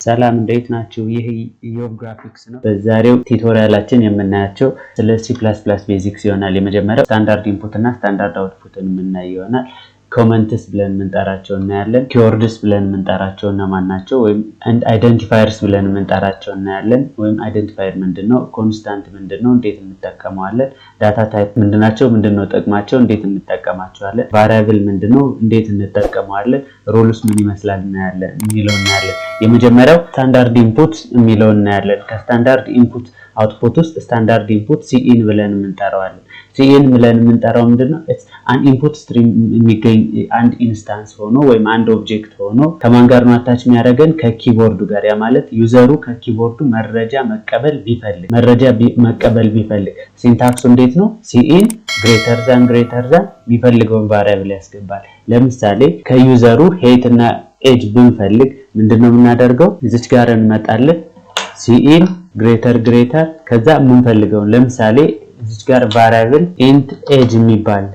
ሰላም እንዴት ናችሁ? ይህ ኢዮብ ግራፊክስ ነው። በዛሬው ቱቶሪያላችን የምናያቸው ስለ C++ ቤዚክስ ይሆናል። የመጀመሪያው ስታንዳርድ ኢንፑት እና ስታንዳርድ አውትፑትን የምናይ ይሆናል። ኮመንትስ ብለን የምንጠራቸው እናያለን። ኪወርድስ ብለን የምንጠራቸው እነማን ናቸው? ወይም አይደንቲፋየርስ ብለን የምንጠራቸው እናያለን። ወይም አይደንቲፋየር ምንድነው? ኮንስታንት ምንድነው? እንዴት እንጠቀመዋለን? ዳታ ታይፕ ምንድናቸው? ምንድነው ጥቅማቸው? እንዴት እንጠቀማቸዋለን? ቫሪያብል ምንድነው? እንዴት እንጠቀመዋለን? ሩልስ ምን ይመስላል እናያለን የሚለው እናያለን። የመጀመሪያው ስታንዳርድ ኢንፑት የሚለው እናያለን። ከስታንዳርድ ኢንፑት አውትፑት ውስጥ ስታንዳርድ ኢንፑት ሲኢን ብለን የምንጠራዋለን። ሲኢን ብለን የምንጠራው ምንድነው? አን ኢንፑት ስትሪም የሚገኝ አንድ ኢንስታንስ ሆኖ ወይም አንድ ኦብጀክት ሆኖ ከማን ጋር ነው አታች የሚያደርገን? ከኪቦርዱ ጋር። ያ ማለት ዩዘሩ ከኪቦርዱ መረጃ መቀበል ቢፈልግ ሲንታክሱ እንዴት ነው? ሲኢን ግሬተር ዛን የሚፈልገውን ቫሪያብል ያስገባል። ለምሳሌ ከዩዘሩ ሄት እና ኤጅ ብንፈልግ ምንድነው የምናደርገው? እዚች ጋር እንመጣለን። ሲኢን ግሬተር ከዛ የምንፈልገውን ለምሳሌ እዚች ጋር ቫሪያብል ኢንት ኤጅ የሚባል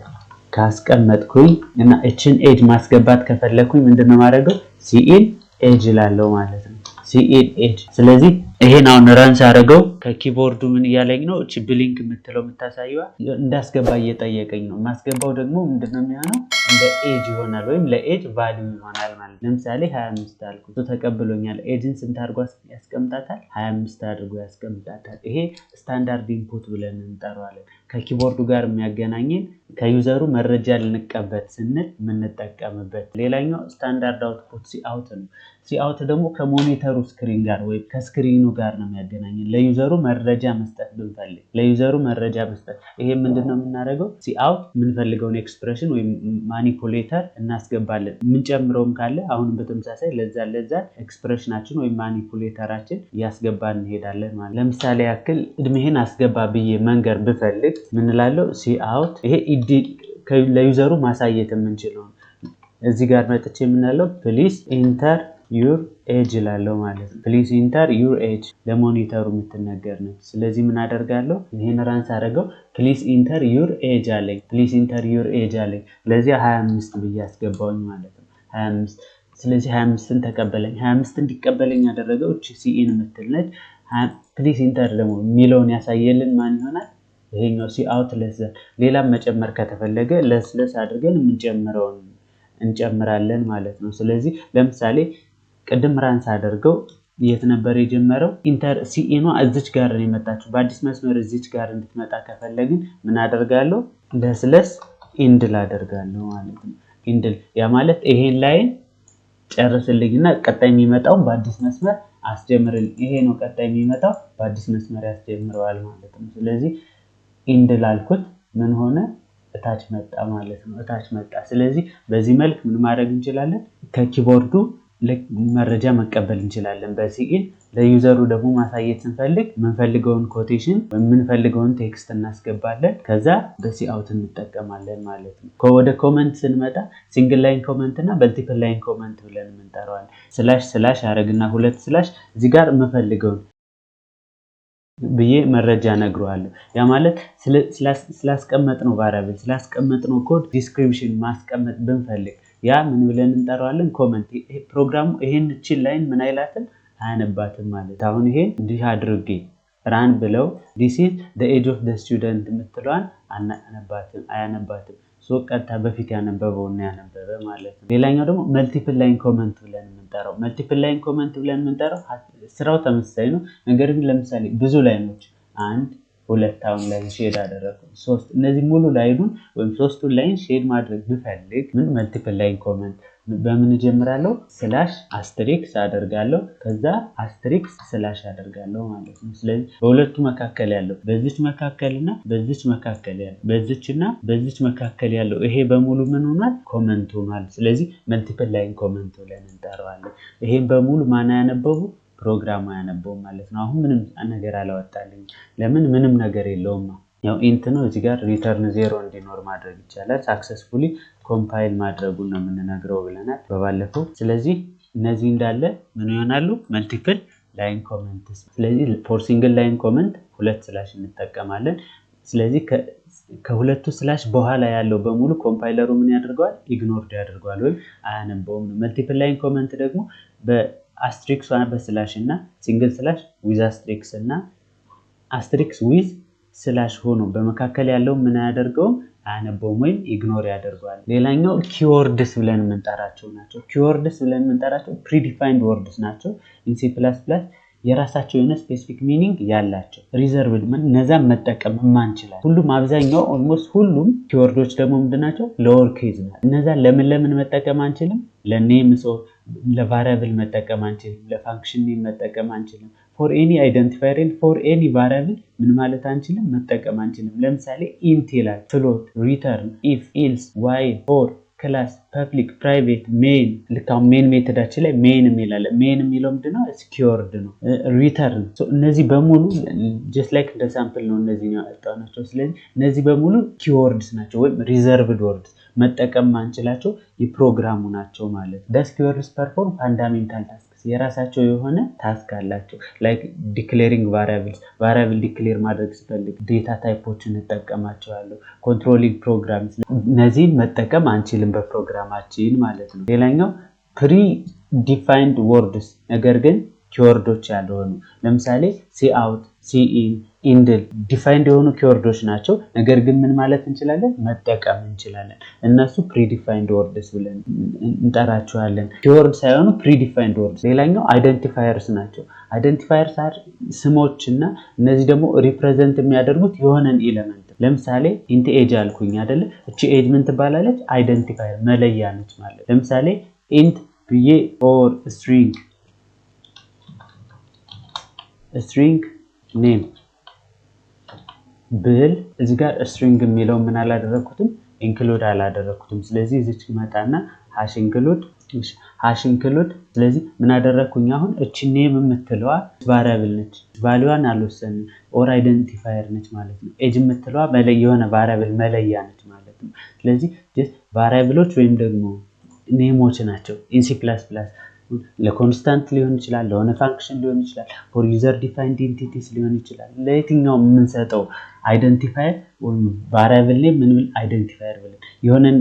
ካስቀመጥኩኝ እና እችን ኤጅ ማስገባት ከፈለኩኝ ምንድነው ማድረገው? ሲኢን ኤጅ ላለው ማለት ነው። ሲኢን ኤጅ። ስለዚህ ይሄን አሁን ራንስ አደረገው ከኪቦርዱ ምን እያለኝ ነው? እቺ ብሊንክ የምትለው የምታሳየዋ እንዳስገባ እየጠየቀኝ ነው። ማስገባው ደግሞ ምንድነው የሚሆነው? እንደ ኤጅ ይሆናል ወይም ለኤጅ ቫልዩ ይሆናል ማለት ነው። ለምሳሌ 25 አልኩት ተቀብሎኛል። ኤጅን ስንት አድርጎ ያስቀምጣታል? 25 አድርጎ ያስቀምጣታል። ይሄ ስታንዳርድ ኢንፑት ብለን እንጠራዋለን። ከኪቦርዱ ጋር የሚያገናኝን ከዩዘሩ መረጃ ልንቀበል ስንል የምንጠቀምበት። ሌላኛው ስታንዳርድ አውትፑት ሲአውት ነው። ሲአውት ደግሞ ከሞኒተሩ ስክሪን ጋር ወይም ከስክሪኑ ጋር ነው የሚያገናኝን። ለዩዘሩ መረጃ መስጠት ብንፈልግ ይሄ ምንድነው የምናደርገው? ሲአውት የምንፈልገውን ኤክስፕሬሽን ወይም ማኒፑሌተር እናስገባለን። የምንጨምረውም ካለ አሁንም በተመሳሳይ ለዛ ኤክስፕሬሽናችን ወይም ማኒፑሌተራችን እያስገባን እንሄዳለን ማለት። ለምሳሌ ያክል እድሜህን አስገባ ብዬ መንገር ብፈልግ ምን እላለሁ? ሲአውት። ይሄ ለዩዘሩ ማሳየት የምንችለው እዚህ ጋር መጥቼ የምናለው ፕሊስ ኢንተር ዩር ኤጅ ላለው ማለት ነው። ፕሊስ ኢንተር ዩር ኤጅ ለሞኒተሩ የምትነገር ነው። ስለዚህ ምን አደርጋለሁ? ይሄን ራንስ አደረገው። ፕሊስ ኢንተር ዩር ኤጅ አለኝ። ስለዚህ 25 ብዬ አስገባውኝ ማለት ነው። 25። ስለዚህ 25ን ተቀበለኝ። 25 እንዲቀበለኝ ያደረገው እቺ ሲኢን የምትል ነች። ፕሊስ ኢንተር ደግሞ የሚለውን ያሳየልን ማን ይሆናል? ይሄኛው ሲአውት ለስ። ሌላም መጨመር ከተፈለገ ለስ አድርገን የምንጨምረውን እንጨምራለን ማለት ነው። ስለዚህ ለምሳሌ ቅድም ራንስ አደርገው የት ነበር የጀመረው? ኢንተር ሲኢኗ እዚች ጋር ነው የመጣችው። በአዲስ መስመር እዚች ጋር እንድትመጣ ከፈለግን ምን አደርጋለሁ? ለስ ኢንድል አደርጋለሁ ማለት ነው። ኢንድል ያ ማለት ይሄን ላይን ጨርስልኝና ቀጣይ የሚመጣው በአዲስ መስመር አስጀምርልኝ። ይሄ ነው ቀጣይ የሚመጣው በአዲስ መስመር ያስጀምረዋል ማለት ነው። ስለዚህ ኢንድል አልኩት። ምን ሆነ? እታች መጣ ማለት ነው። እታች መጣ። ስለዚህ በዚህ መልክ ምን ማድረግ እንችላለን? ከኪቦርዱ መረጃ መቀበል እንችላለን በሲኢን። ለዩዘሩ ደግሞ ማሳየት ስንፈልግ የምንፈልገውን ኮቴሽን ወይም የምንፈልገውን ቴክስት እናስገባለን። ከዛ በሲአውት እንጠቀማለን ማለት ነው። ወደ ኮመንት ስንመጣ ሲንግል ላይን ኮመንት እና መልቲፕል ላይን ኮመንት ብለን የምንጠራዋለን። ስላሽ አረግና 2 ስላሽ እዚህ ጋር የምፈልገውን ብዬ መረጃ ነግረዋለሁ። ያ ማለት ስላስቀመጥነው ቫሪያብል ስላስቀመጥነው ኮድ ዲስክሪፕሽን ማስቀመጥ ብንፈልግ ያ ምን ብለን እንጠራዋለን? ኮመንት። ፕሮግራሙ ይሄን ቺን ላይን ምን አይላትም? አያነባትም ማለት። አሁን ይሄን እንዲህ አድርጌ ራን ብለው this is the age of the student የምትለዋን አያነባትም። ቀጥታ በፊት ያነበበውን ያነበበ ማለት ነው። ሌላኛው ደግሞ መልቲፕል ላይን ኮመንት ብለን የምንጠራው ስራው ተመሳሳይ ነው። ነገር ግን ለምሳሌ ብዙ ላይኖች 1 2 አሁን ላይ ሼድ አደረኩ 3 እነዚህ ሙሉ ላይኑን ወይም 3ቱን ላይን ሼድ ማድረግ ብፈልግ ምን መልቲፕል ላይን ኮመንት በምን ጀምራለሁ? ስላሽ አስትሪክስ አደርጋለሁ። ከዛ አስትሪክስ ስላሽ አደርጋለሁ ማለት ነው። ስለዚህ በሁለቱ መካከል ያለው በዚች መካከል ያለው ይሄ በሙሉ ምን ሆኗል? ኮመንት ሆኗል። ስለዚህ መልቲፕል ላይን ኮመንት ብለን እንጠራዋለን። ይሄን በሙሉ ማን ያነበቡ? ፕሮግራሙ ያነበው ማለት ነው። አሁን ምንም ነገር አላወጣልኝ። ለምን? ምንም ነገር የለውም። ያው ኢንት ነው። እዚህ ጋር ሪተርን 0 እንዲኖር ማድረግ ይቻላል። ሳክሰስፉሊ ኮምፓይል ማድረጉን ነው የምንነግረው ብለናል በባለፈው። ስለዚህ እነዚህ እንዳለ ምን ይሆናሉ? መልቲፕል ላይን ኮመንትስ። ስለዚህ ፎር ሲንግል ላይን ኮመንት 2 ስላሽ እንጠቀማለን። ስለዚህ ከሁለቱ ስላሽ በኋላ ያለው በሙሉ ኮምፓይለሩ ምን ያደርገዋል? ኢግኖርድ ያደርገዋል ወይም አያነበውም ነው። መልቲፕል ላይን ኮመንት ደግሞ አስትሪክስ በስላሽ እና ሲንግል ስላሽ ዊዝ አስትሪክስ እና አስትሪክስ ዊዝ ስላሽ ሆኖ በመካከል ያለው ምን አያደርገውም አያነበውም ወይም ኢግኖር ያደርገዋል። ሌላኛው ኪወርድስ ብለን የምንጠራቸው ናቸው። ኪወርድስ ብለን የምንጠራቸው ፕሪዲፋይንድ ወርድስ ናቸው። ኢን ሲ ፕላስ ፕላስ የራሳቸው የሆነ ስፔሲፊክ ሚኒንግ ያላቸው ሪዘርቭድ እነዛን መጠቀም ማንችላል። ሁሉም አብዛኛው ኦልሞስት ሁሉም ኪወርዶች ደግሞ ምንድናቸው ሎወር ኬዝ ናቸው። እነዛን ለምን መጠቀም አንችልም? ለኔም ለቫሪያብል መጠቀም አንችልም። ለፋንክሽን ኔም መጠቀም አንችልም። ፎር ኤኒ አይደንቲፋየር ፎር ኤኒ ቫሪያብል ምን ማለት አንችልም? መጠቀም አንችልም። ለምሳሌ ኢንት ይላል፣ ፍሎት፣ ሪተርን፣ ኢፍ፣ ኢልስ፣ ዋይል፣ ፎር፣ ክላስ፣ ፐብሊክ፣ ፕራይቬት፣ ሜን። ልካው ሜን ሜተዳችን ላይ ሜን የሚላል ሜን የሚለው ምንድነው? ኪወርድ ነው። ሪተርን። እነዚህ በሙሉ ጀስት ላይክ እንደ ሳምፕል ነው እነዚህ ያወጣው ናቸው። ስለዚህ እነዚህ በሙሉ ኪወርድስ ናቸው ወይም ሪዘርቭድ ወርድስ መጠቀም ማንችላቸው የፕሮግራሙ ናቸው ማለት ነው። ዳስ ኪወርድስ ፐርፎርም ፋንዳሜንታል ታስክ የራሳቸው የሆነ ታስክ አላቸው። ላይክ ዲክሌሪንግ ቫሪያብልስ ቫሪያብል ዲክሌር ማድረግ ስፈልግ ዴታ ታይፖችን እጠቀማቸዋለሁ። ኮንትሮሊንግ ፕሮግራምስ እነዚህን መጠቀም አንችልም በፕሮግራማችን ማለት ነው። ሌላኛው ፕሪ ዲፋይንድ ወርድስ ነገር ግን ኪወርዶች ያልሆኑ ለምሳሌ ሲ አውት፣ ሲ ኢን፣ ኢንድል ዲፋይንድ የሆኑ ኪወርዶች ናቸው። ነገር ግን ምን ማለት እንችላለን? መጠቀም እንችላለን። እነሱ ፕሪዲፋይንድ ወርድስ ብለን እንጠራቸዋለን። ኪወርድ ሳይሆኑ ፕሪዲፋይንድ ወርድስ። ሌላኛው አይደንቲፋየርስ ናቸው። አይደንቲፋየርስ ስሞች እና እነዚህ ደግሞ ሪፕሬዘንት የሚያደርጉት የሆነን ኤሌመንት። ለምሳሌ ኢንት ኤጅ አልኩኝ አይደለ? እቺ ኤጅ ምን ትባላለች? አይደንቲፋየር መለያ ነች ማለት። ለምሳሌ ኢንት ብዬ ኦር ስትሪንግ ኔም ብል እዚህ ጋር ስትሪንግ የሚለው ምን አላደረኩትም? ኢንክሉድ አላደረኩትም። ስለዚህ እዚች መጣና ሃሽ ኢንክሉድ። ስለዚህ ምን አደረኩኝ? አሁን እቺ ኔም የምትለዋ ቫሪያብል ነች፣ ቫልዩዋን አልወሰንም። ኦር አይደንቲፋየር ነች ማለት ነው። ኤጅ የምትለዋ የሆነ ቫሪያብል መለያ ነች ማለት ነው። ስለዚህ ቫሪያብሎች ወይም ደግሞ ኔሞች ናቸው። ኢን ሲ ፕላስ ፕላስ ለኮንስታንት ሊሆን ይችላል፣ ለሆነ ፋንክሽን ሊሆን ይችላል፣ ፎር ዩዘር ዲፋይንድ ኢንቲቲስ ሊሆን ይችላል። ለየትኛው የምንሰጠው አይደንቲፋየር ወይም ቫሪያብል ላይ ምን አይደንቲፋየር ብለን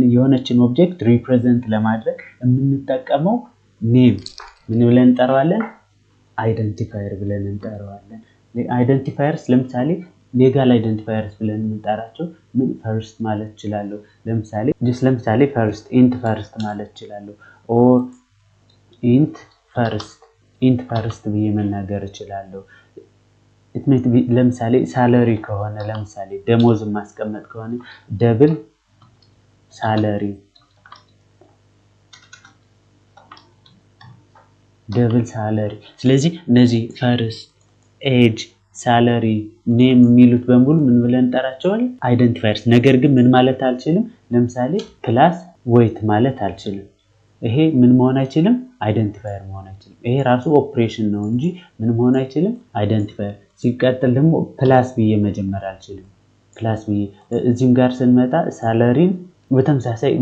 የሆነችን ኦብጀክት ሪፕሬዘንት ለማድረግ የምንጠቀመው ኔም ምን ብለን እንጠራዋለን? አይደንቲፋየር ብለን እንጠራዋለን። አይደንቲፋየርስ ለምሳሌ ሌጋል አይደንቲፋየርስ ብለን የምንጠራቸው ምን ፈርስት ማለት እችላለሁ። ለምሳሌ ፈርስት ኢንት ፈርስት ማለት እችላለሁ። ኦር ኢንት ፈርስት ብዬ መናገር እችላለሁ። ለምሳሌ ሳለሪ ከሆነ ለምሳሌ ደሞዝ ማስቀመጥ ከሆነ ደብል ሳለሪ ስለዚህ እነዚህ ፈርስት፣ ኤጅ፣ ሳለሪ፣ ኔም የሚሉት በሙሉ ምን ብለን እንጠራቸዋለን? አይደንቲፋየርስ። ነገር ግን ምን ማለት አልችልም? ለምሳሌ ፕላስ ዌይት ማለት አልችልም። ይሄ ምን መሆን አይችልም? አይደንቲፋየር መሆን አይችልም። ይሄ ራሱ ኦፕሬሽን ነው እንጂ ምን መሆን አይችልም? አይደንቲፋየር። ሲቀጥል ደግሞ ፕላስ ብዬ መጀመር አልችልም። ፕላስ ብዬ እዚህም ጋር ስንመጣ ሳለሪን በተመሳሳይ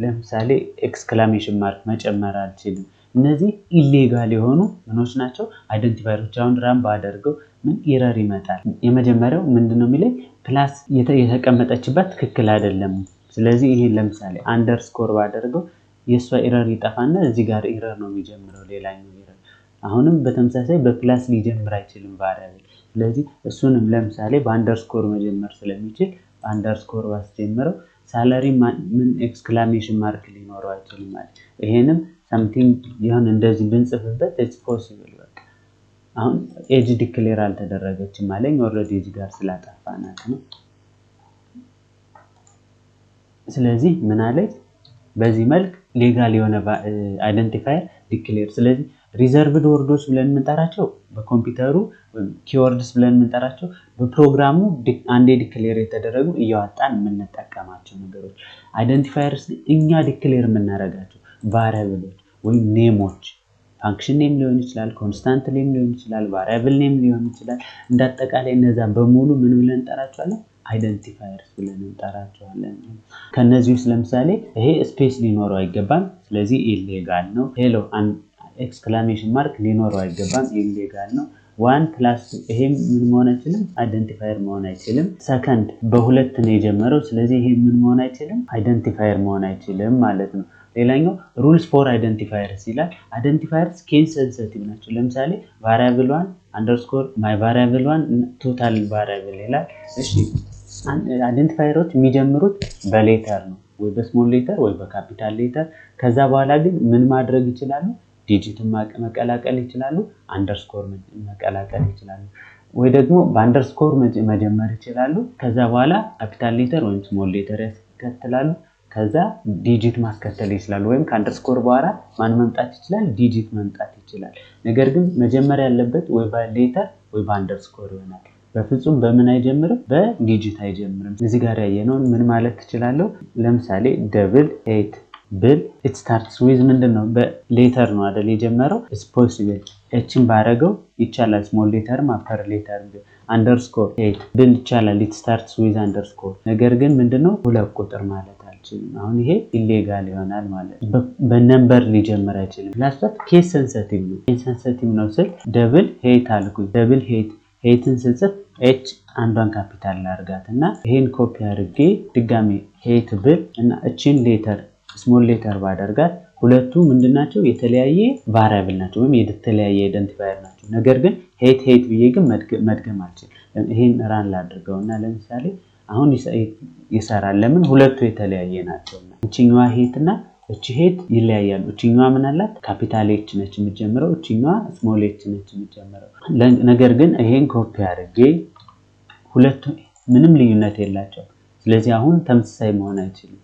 ለምሳሌ ኤክስክላሜሽን ማርክ መጨመር አልችልም። እነዚህ ኢሌጋል የሆኑ ምኖች ናቸው? አይደንቲፋየሮች። አሁን ራም ባደርገው ምን ኤረር ይመጣል? የመጀመሪያው ምንድነው የሚለኝ? ፕላስ የተቀመጠችበት ትክክል አይደለም። ስለዚህ ይሄን ለምሳሌ አንደርስኮር ባደርገው የሷ ኤረር ይጠፋና እዚህ ጋር ኤረር ነው የሚጀምረው፣ ሌላኛው ኤረር። አሁንም በተመሳሳይ በፕላስ ሊጀምር አይችልም ቫሪያብል። ስለዚህ እሱንም ለምሳሌ በአንደርስኮር መጀመር ስለሚችል በአንደርስኮር ባስጀምረው ሳለሪ ምን ኤክስክላሜሽን ማርክ ሊኖረው አይችልም ማለት። ይሄንም something ይሁን እንደዚህ ብንጽፍበት it's possible። በቃ አሁን ኤጅ ዲክሌር አልተደረገችም ማለኝ ኦልሬዲ እዚህ ጋር ስላጠፋናት ነው። ስለዚህ ምን አለኝ? በዚህ መልክ ሌጋል የሆነ አይደንቲፋየር ዲክሌር። ስለዚህ ሪዘርቭድ ወርዶች ብለን የምንጠራቸው በኮምፒውተሩ ኪወርድስ ብለን የምንጠራቸው በፕሮግራሙ አንዴ ዲክሌር የተደረጉ እያወጣን የምንጠቀማቸው ነገሮች። አይደንቲፋየርስ እኛ ዲክሌር የምናደርጋቸው ቫሪያብሎች ወይም ኔሞች፣ ፋንክሽን ኔም ሊሆን ይችላል፣ ኮንስታንት ኔም ሊሆን ይችላል፣ ቫሪያብል ኔም ሊሆን ይችላል። እንዳጠቃላይ እነዛን በሙሉ ምን ብለን እንጠራቸዋለን? አይደንቲፋየርስ ብለን እንጠራቸዋለን። ከነዚህ ውስጥ ለምሳሌ ይሄ ስፔስ ሊኖረው አይገባም፣ ስለዚህ ኢሌጋል ነው። ሄሎ ኤክስክላሜሽን ማርክ ሊኖረው አይገባም፣ ኢሌጋል ነው። 1+2 ይሄ ምን መሆን አይችልም? አይደንቲፋየር መሆን አይችልም። ሰከንድ በሁለት ነው የጀመረው፣ ስለዚህ ይሄ ምን መሆን አይችልም? አይደንቲፋየር መሆን አይችልም ማለት ነው። ሌላኛው ሩልስ ፎር አይደንቲፋየርስ ይላል። አይደንቲፋየርስ ኬስ ሴንሲቲቭ ናቸው። ለምሳሌ ቫሪያብል 1 አንደርስኮር ማይ ቫሪያብል 1 ቶታል ቫሪያብል ይላል። እሺ አይደንቲፋየሮች የሚጀምሩት በሌተር ነው፣ ወይ በስሞል ሌተር ወይ በካፒታል ሌተር። ከዛ በኋላ ግን ምን ማድረግ ይችላሉ? ዲጂትን መቀላቀል ይችላሉ፣ አንደርስኮር መቀላቀል ይችላሉ፣ ወይ ደግሞ በአንደርስኮር መጀመር ይችላሉ። ከዛ በኋላ ካፒታል ሌተር ወይም ስሞል ሌተር ያስከትላሉ። ከዛ ዲጂት ማስከተል ይችላሉ፣ ወይም ከአንደርስኮር በኋላ ማን መምጣት ይችላል? ዲጂት መምጣት ይችላል። ነገር ግን መጀመሪያ ያለበት ወይ በሌተር ወይ በአንደርስኮር ይሆናል። በፍጹም በምን አይጀምርም? በዲጂት አይጀምርም። እዚህ ጋር ያየነውን ምን ማለት ትችላለሁ? ለምሳሌ ደብል ሄት ብል it starts with ምንድነው? በሌተር ነው አይደል የጀመረው? it's possible እቺን ባረገው ይቻላል። ስሞል ሌተር አፐር ሌተር አንደርስኮር ሄት ብል ይቻላል። it starts with አንደርስኮር። ነገር ግን ምንድነው? ሁለት ቁጥር ማለት አልችልም። አሁን ይሄ ኢሌጋል ይሆናል ማለት ነው። በነምበር ሊጀምር አይችልም። ላስታት ኬስ ሴንሲቲቭ ነው። ኬስ ሴንሲቲቭ ነው ስል ደብል ሄት አልኩኝ። ደብል ሄትን ስጽፍ ኤች አንዷን ካፒታል ላርጋት እና ይሄን ኮፒ አድርጌ ድጋሜ ሄት ብል እና እቺን ሌተር ስሞል ሌተር ባደርጋት ሁለቱ ምንድናቸው? የተለያየ ቫሪያብል ናቸው ወይም የተለያየ አይደንቲፋየር ናቸው። ነገር ግን ሄት ብዬ ግን መድገም አልችልም። ይሄን ራን ላድርገውና ለምሳሌ አሁን ይሰራል። ለምን? ሁለቱ የተለያየ ናቸውና። እቺኛዋ ሄት እና እቺ ሄት ይለያያሉ። እቺኛዋ ምን አላት? ካፒታል ኤች ነች የምትጀምረው፣ እቺኛዋ ስሞል ኤች ነች የምትጀምረው። ነገር ግን ይሄን ኮፒ አድርጌ ሁለቱ ምንም ልዩነት የላቸው። ስለዚህ አሁን ተመሳሳይ መሆን አይችልም።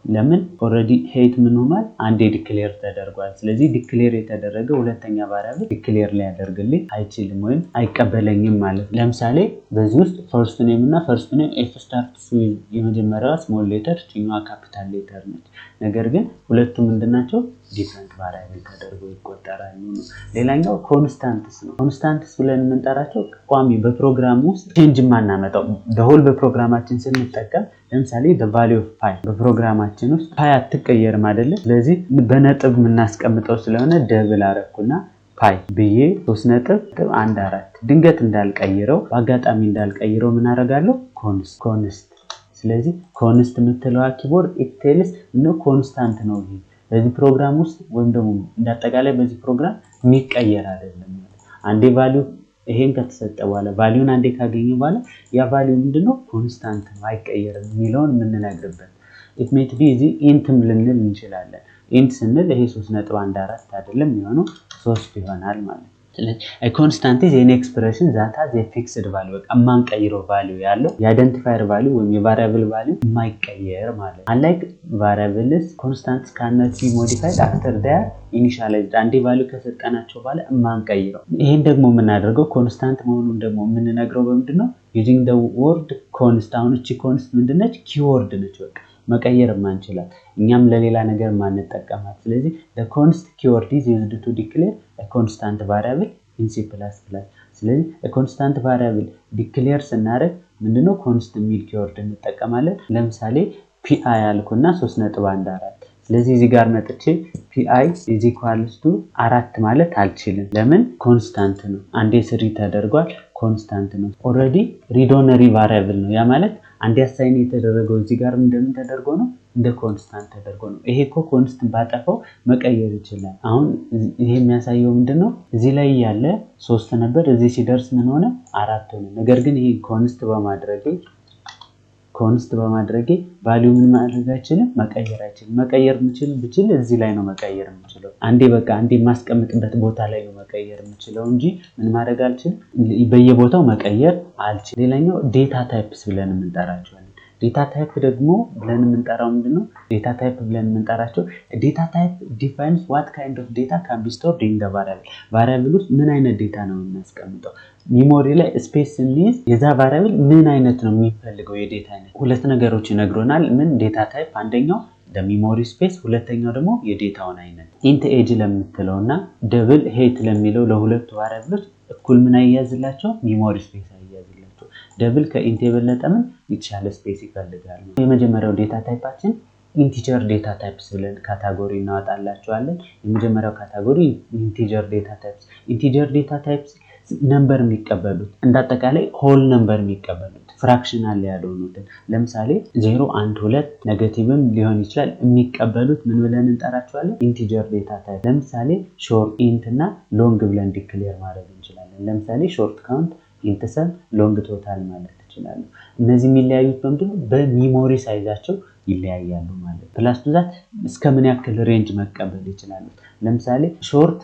ለምን? ኦሬዲ ሄት ምን ሆኗል? አንዴ ዲክሌር ተደርጓል። ስለዚህ ዲክሌር የተደረገ ሁለተኛ ቫሪያብል ዲክሌር ሊያደርግልኝ አይችልም ወይም አይቀበለኝም ማለት ነው። ለምሳሌ በዚህ ውስጥ ፈርስት ኔም እና ፈርስት ኔም ኤፍ ስታርትስ ዊዝ የመጀመሪያዋ ስሞል ሌተር እቺኛዋ ካፒታል ሌተር ነች። ነገር ግን ሁለቱም ምንድናቸው? ዲፈረንት ቫሪያብል ተደርጎ ይቆጠራሉ ነው። ሌላኛው ኮንስታንትስ ነው። ኮንስታንትስ ብለን የምንጠራቸው ቋሚ በፕሮግራም ውስጥ ቼንጅ ማናመጣው በሆል በፕሮግራማችን ስንጠቀም ለምሳሌ the value of pi በፕሮግራማችን ውስጥ pi አትቀየርም አይደለ? ስለዚህ በነጥብ የምናስቀምጠው ስለሆነ ደብል አረኩና pi ብዬ 3.14 ድንገት እንዳልቀይረው በአጋጣሚ እንዳልቀይረው ምን አደርጋለሁ? ኮንስት። ስለዚህ ኮንስት የምትለው ኪቦርድ it tells ነው ኮንስታንት ነው ይሄ በዚህ ፕሮግራም ውስጥ ወይም ደግሞ እንዳጠቃላይ በዚህ ፕሮግራም የሚቀየር አይደለም። አንዴ ቫልዩ ይሄን ከተሰጠ በኋላ ቫልዩን አንዴ ካገኘ በኋላ ያ ቫልዩ ምንድነው? ኮንስታንት ነው፣ አይቀየርም የሚለውን የምንነግርበት it might be እዚህ ኢንትም ልንል እንችላለን። ኢንት ስንል ይሄ 3.14 አይደለም የሚሆነው 3 ይሆናል ማለት ነው። ስለዚህ a constant is an expression that has a fixed value በቃ ማንቀይረው ቫልዩ ያለው የአይደንቲፋየር ቫልዩ ወይም የቫሪያብል ቫልዩ ማይቀየር ማለት ነው። unlike variables constants cannot be modified after their initialized አንዴ ቫልዩ ከሰጠናቸው በኋላ ማንቀይረው። ይሄን ደግሞ የምናደርገው ኮንስታንት መሆኑን ደግሞ የምንነግረው በምንድነው? using the word constant። አሁን እቺ ኮንስት ምንድነች? ኪወርድ ነች። በቃ መቀየር ማንችላት እኛም ለሌላ ነገር ማንጠቀማት። ስለዚህ the const keyword is used to declare a constant variable in C++። ስለዚህ a constant variable declare ስናደርግ ምንድነው? const የሚል keyword እንጠቀማለን። ለምሳሌ pi አልኩና 3.14 ስለዚህ እዚህ ጋር መጥቼ pi is equals to 4 ማለት አልችልም። ለምን? ኮንስታንት ነው። አንዴ ስሪ ተደርጓል፣ ኮንስታንት ነው። ኦሬዲ ሪዶነሪ ቫሪያብል ነው። ያ ማለት አንዴ አሳይን የተደረገው እዚህ ጋር እንደምን ተደርጎ ነው? እንደ ኮንስታንት ተደርጎ ነው። ይሄ እኮ ኮንስታንት ባጠፋው መቀየር ይችላል። አሁን ይሄ የሚያሳየው ምንድነው? እዚህ ላይ ያለ 3 ነበር፣ እዚህ ሲደርስ ምን ሆነ? 4 ሆነ። ነገር ግን ይሄ ኮንስት በማድረጌ ቫልዩ ምን ማድረግ አይችልም? መቀየር አይችልም። መቀየር ብችል እዚህ ላይ ነው መቀየር የምችለው። አንዴ ማስቀምጥበት ቦታ ላይ ነው መቀየር የምችለው እንጂ ምን ማድረግ አልችልም፣ በየቦታው መቀየር አልችልም። ሌላኛው ዴታ ታይፕስ ብለን የምንጠራቸዋለን። ዴታ ታይፕ ደግሞ ብለን የምንጠራው ምንድነው? ዴታ ታይፕ ብለን የምንጠራቸው ዴታ ታይፕ ዲፋይንስ what kind of data can be stored in the variable። ቫሪያብል ውስጥ ምን አይነት ዴታ ነው የምናስቀምጠው? ሚሞሪ ላይ ስፔስ ስንይዝ የዛ ቫሪያብል ምን አይነት ነው የሚፈልገው የዴታ አይነት? ሁለት ነገሮች ይነግሮናል። ምን ዴታ ታይፕ? አንደኛው ሚሞሪ ስፔስ፣ ሁለተኛው ደግሞ የዴታውን አይነት። ኢንት ኤጅ ለምትለውና ደብል ሄት ለሚለው ለሁለቱ ቫሪያብሎች እኩል ምን አያያዝላቸው? ሚሞሪ ስፔስ አያያዝላቸው። ደብል ከኢንት የበለጠ ምን የተሻለ ስፔስ ይፈልጋል። የመጀመሪያው ዴታ ታይፓችን ኢንቲጀር ዴታ ታይፕስ ብለን ካታጎሪ እናወጣላቸዋለን። የመጀመሪያው ካታጎሪ ኢንቲጀር ዴታ ታይፕስ። ኢንቲጀር ዴታ ታይፕስ ነምበር የሚቀበሉት እንዳጠቃላይ ሆል ነምበር የሚቀበሉት ፍራክሽናል ያልሆኑትን ለምሳሌ 0 1 2 ኔጌቲቭም ሊሆን ይችላል የሚቀበሉት ምን ብለን እንጠራቸዋለን? ኢንቲጀር ዴታ ታይፕ። ለምሳሌ ሾርት ኢንት እና ሎንግ ብለን ዲክሌር ማድረግ እንችላለን። ለምሳሌ ሾርት ካውንት ኢንት ሰም ሎንግ ቶታል ማለት እንችላለን። እነዚህ የሚለያዩት በምንድነው? በሚሞሪ ሳይዛቸው ይለያያሉ ማለት ነው። ፕላስ ቱ ዛት እስከ ምን ያክል ሬንጅ መቀበል ይችላሉ? ለምሳሌ ሾርት